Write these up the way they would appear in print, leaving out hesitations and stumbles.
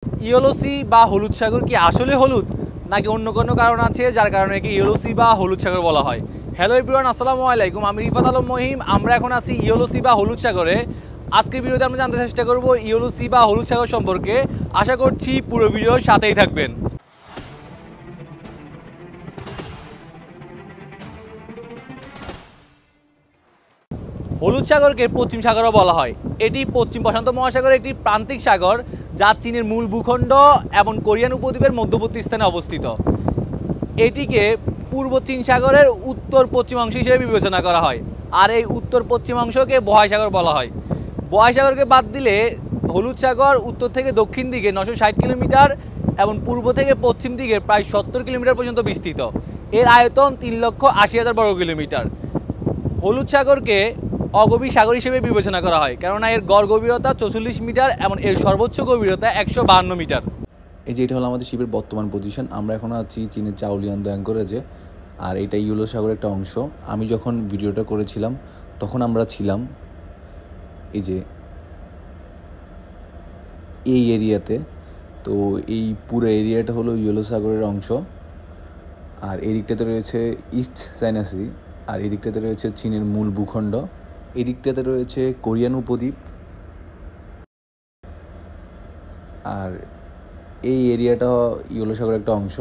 Yellow C বা হলুদ সাগর কি আসলে হলুদ নাকি অন্য কোনো কারণ আছে যার কারণে কি ইয়েলো সি বা হলুদ সাগর বলা হয়? হ্যালো এভরিওয়ান, আসসালামু আলাইকুম। আমি রিফাত আলম মহিম। আমরা এখন আছি ইয়েলো সি বা হলুদ সাগরে। আজকের ভিডিওতে আমরা জানতে চেষ্টা করব ইয়েলো সি বা হলুদ সাগর সম্পর্কে। আশা করছি পুরো ভিডিওর সাথেই থাকবেন। হলুদ সাগরকে পশ্চিম সাগরও বলা হয়। এটি পশ্চিম প্রশান্ত মহাসাগরের একটি প্রান্তিক সাগর যা চীনের মূল ভূখণ্ড এবং কোরিয়ান উপদ্বীপের মধ্যবর্তী স্থানে অবস্থিত। এটিকে পূর্ব চীন সাগরের উত্তর পশ্চিম অংশ হিসেবে বিবেচনা করা হয়, আর এই উত্তর পশ্চিম অংশকে বোহাই সাগর বলা হয়। বোহাই সাগরকে বাদ দিলে হলুদ সাগর উত্তর থেকে দক্ষিণ দিকে 960 কিলোমিটার এবং পূর্ব থেকে পশ্চিম দিকে প্রায় 70 কিলোমিটার পর্যন্ত বিস্তৃত। এর আয়তন 3,80,000 বর্গ কিলোমিটার। হলুদ সাগরকে অগভীর সাগর হিসেবে বিবেচনা করা হয়, কেননা এর গড় গভীরতা 44 মিটার এবং এর সর্বোচ্চ গভীরতা 152 মিটার। এই যে এটা হলো আমাদের শিপের বর্তমান পজিশন। আমরা এখন আছি চীনের চাওলিয়ান অ্যাঙ্করেজে, আর এটা ইয়েলো সাগরের একটা অংশ। আমি যখন ভিডিওটা করেছিলাম তখন আমরা ছিলাম এই যে এই এরিয়াতে। তো এই পুরো এরিয়াটা হলো ইয়েলো সাগরের অংশ। আর এই দিকটাতে রয়েছে ইস্ট চায়না সি, আর এই দিকটাতে রয়েছে চীনের মূল ভূখণ্ড, এই দিকটাতে রয়েছে কোরিয়ান উপদ্বীপ। আর এই এরিয়াটা ইয়েলো সাগরের একটা অংশ।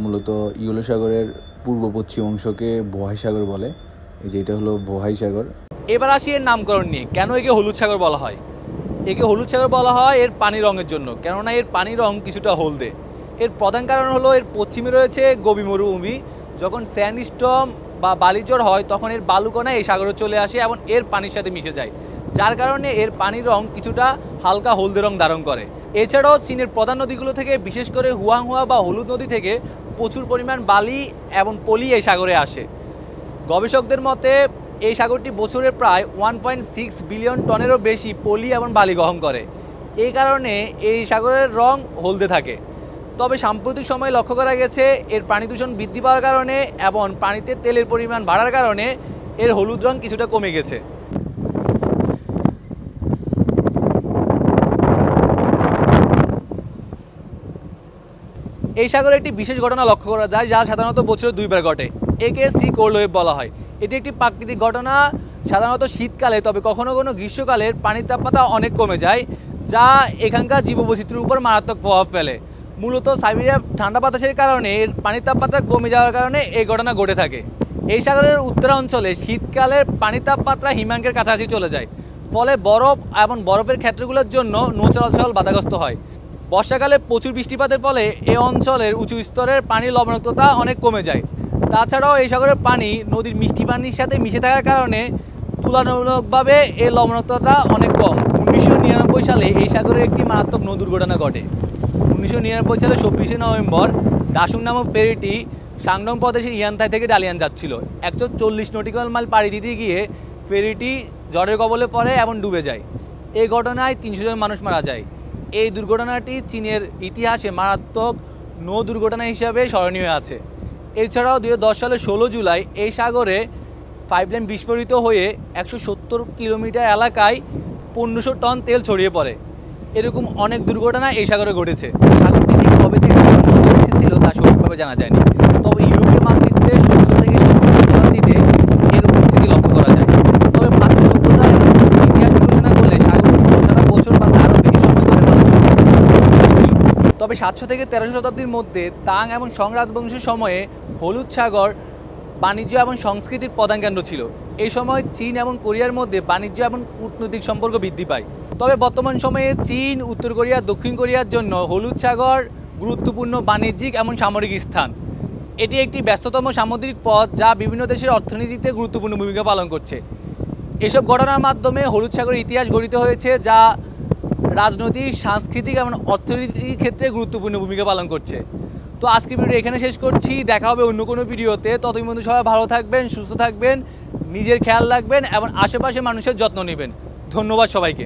মূলত ইয়েলো সাগরের পূর্ব পশ্চিম অংশকে বোহাই সাগর বলে। এই যে এটা হলো বোহাই সাগর। এবার আসি এর নামকরণ নিয়ে। কেন একে হলুদ সাগর বলা হয়? একে হলুদ সাগর বলা হয় এর পানি রঙের জন্য, কেননা এর পানি রং কিছুটা হলদে। এর প্রধান কারণ হলো এর পশ্চিমে রয়েছে গভীর মরুভূমি। যখন স্যান্ডস্টর্ম বা বালিঝড় হয় তখন এর বালুকণা এই সাগরে চলে আসে এবং এর পানির সাথে মিশে যায়, যার কারণে এর পানির রং কিছুটা হালকা হলদে রং ধারণ করে। এছাড়াও চীনের প্রধান নদীগুলো থেকে, বিশেষ করে হুয়াংহুয়া বা হলুদ নদী থেকে প্রচুর পরিমাণ বালি এবং পলি এই সাগরে আসে। গবেষকদের মতে এই সাগরটি বছরে প্রায় 1.6 বিলিয়ন টনেরও বেশি পলি এবং বালি গ্রহণ করে। এই কারণে এই সাগরের রং হলদে থাকে। তবে সাম্প্রতিক সময়ে লক্ষ্য করা গেছে এর পানি দূষণ বৃদ্ধি পাওয়ার কারণে এবং পানিতে তেলের পরিমাণ বাড়ার কারণে এর হলুদ রং কিছুটা কমে গেছে। এই সাগরে একটি বিশেষ ঘটনা লক্ষ্য করা যায় যা সাধারণত বছরে 2 বার ঘটে। একে সি কোল্ড ওয়েভ বলা হয়। এটি একটি প্রাকৃতিক ঘটনা, সাধারণত শীতকালে, তবে কখনো কখনো গ্রীষ্মকালের পানির তাপমাত্রা অনেক কমে যায়, যা এখানকার জীববৈচিত্র্যের উপর মারাত্মক প্রভাব ফেলে। মূলত সাইবেরিয়ার ঠান্ডা বাতাসের কারণে এর পানির তাপমাত্রা কমে যাওয়ার কারণে এই ঘটনা ঘটে থাকে। এই সাগরের উত্তরাঞ্চলে শীতকালে পানির তাপমাত্রা হিমাঙ্কের কাছাকাছি চলে যায়, ফলে বরফ এবং বরফের ক্ষেত্রগুলোর জন্য নৌ চলাচল বাধাগ্রস্ত হয়। বর্ষাকালে প্রচুর বৃষ্টিপাতের ফলে এই অঞ্চলের উঁচু স্তরের পানির লবণাক্ততা অনেক কমে যায়। তাছাড়াও এই সাগরের পানি নদীর মিষ্টি পানির সাথে মিশে থাকার কারণে তুলনামূলকভাবে এই লবণাক্ততা অনেক কম। 1999 সালে এই সাগরে একটি মারাত্মক নৌ দুর্ঘটনা ঘটে। 1999 সালে 26শে নভেম্বর দাসুং নামক ফেরিটি সাংডং প্রদেশের ইয়ানথাই থেকে ডালিয়ান যাচ্ছিল। 140 নটিক্যাল মাইল পাড়ি দিতে গিয়ে ফেরিটি ঝড়ের কবলে পড়ে এবং ডুবে যায়। এই ঘটনায় 300 জন মানুষ মারা যায়। এই দুর্ঘটনাটি চীনের ইতিহাসে মারাত্মক নৌ দুর্ঘটনা হিসাবে স্মরণীয় আছে। এছাড়াও 2010 সালের 16 জুলাই এই সাগরে পাইপলাইন বিস্ফোরিত হয়ে 170 কিলোমিটার এলাকায় 1500 টন তেল ছড়িয়ে পড়ে। এরকম অনেক দুর্ঘটনা এই সাগরে ঘটেছে। সাগরটি ঠিক কবে থেকে এসেছিল তা সঠিকভাবে জানা যায়নি, তবে ইউরোপীয় মানচিত্রে 16 থেকে 17 শতাব্দীতে এর উপস্থিতি লক্ষ্য করা যায়। তবে প্রাচীন সভ্যতার ইতিহাস বিবেচনা করলে সাগরটি সারা বছর বা তারও বেশি সময় ধরে মানুষ। তবে 700 থেকে 1300 শতাব্দীর মধ্যে তাং এবং সং রাজবংশের সময়ে হলুদ সাগর বাণিজ্য এবং সংস্কৃতির প্রধান কেন্দ্র ছিল। এই সময় চীন এবং কোরিয়ার মধ্যে বাণিজ্য এবং কূটনৈতিক সম্পর্ক বৃদ্ধি পায়। তবে বর্তমান সময়ে চীন, উত্তর কোরিয়া, দক্ষিণ কোরিয়ার জন্য হলুদ সাগর গুরুত্বপূর্ণ বাণিজ্যিক এবং সামরিক স্থান। এটি একটি ব্যস্ততম সামুদ্রিক পথ যা বিভিন্ন দেশের অর্থনীতিতে গুরুত্বপূর্ণ ভূমিকা পালন করছে। এসব ঘটনার মাধ্যমে হলুদ সাগরের ইতিহাস গঠিত হয়েছে, যা রাজনৈতিক, সাংস্কৃতিক এবং অর্থনৈতিক ক্ষেত্রে গুরুত্বপূর্ণ ভূমিকা পালন করছে। তো আজকের ভিডিও এখানে শেষ করছি। দেখা হবে অন্য কোনো ভিডিওতে। ততদিন পর্যন্ত সবাই ভালো থাকবেন, সুস্থ থাকবেন, নিজের খেয়াল রাখবেন এবং আশেপাশে মানুষের যত্ন নেবেন। ধন্যবাদ সবাইকে।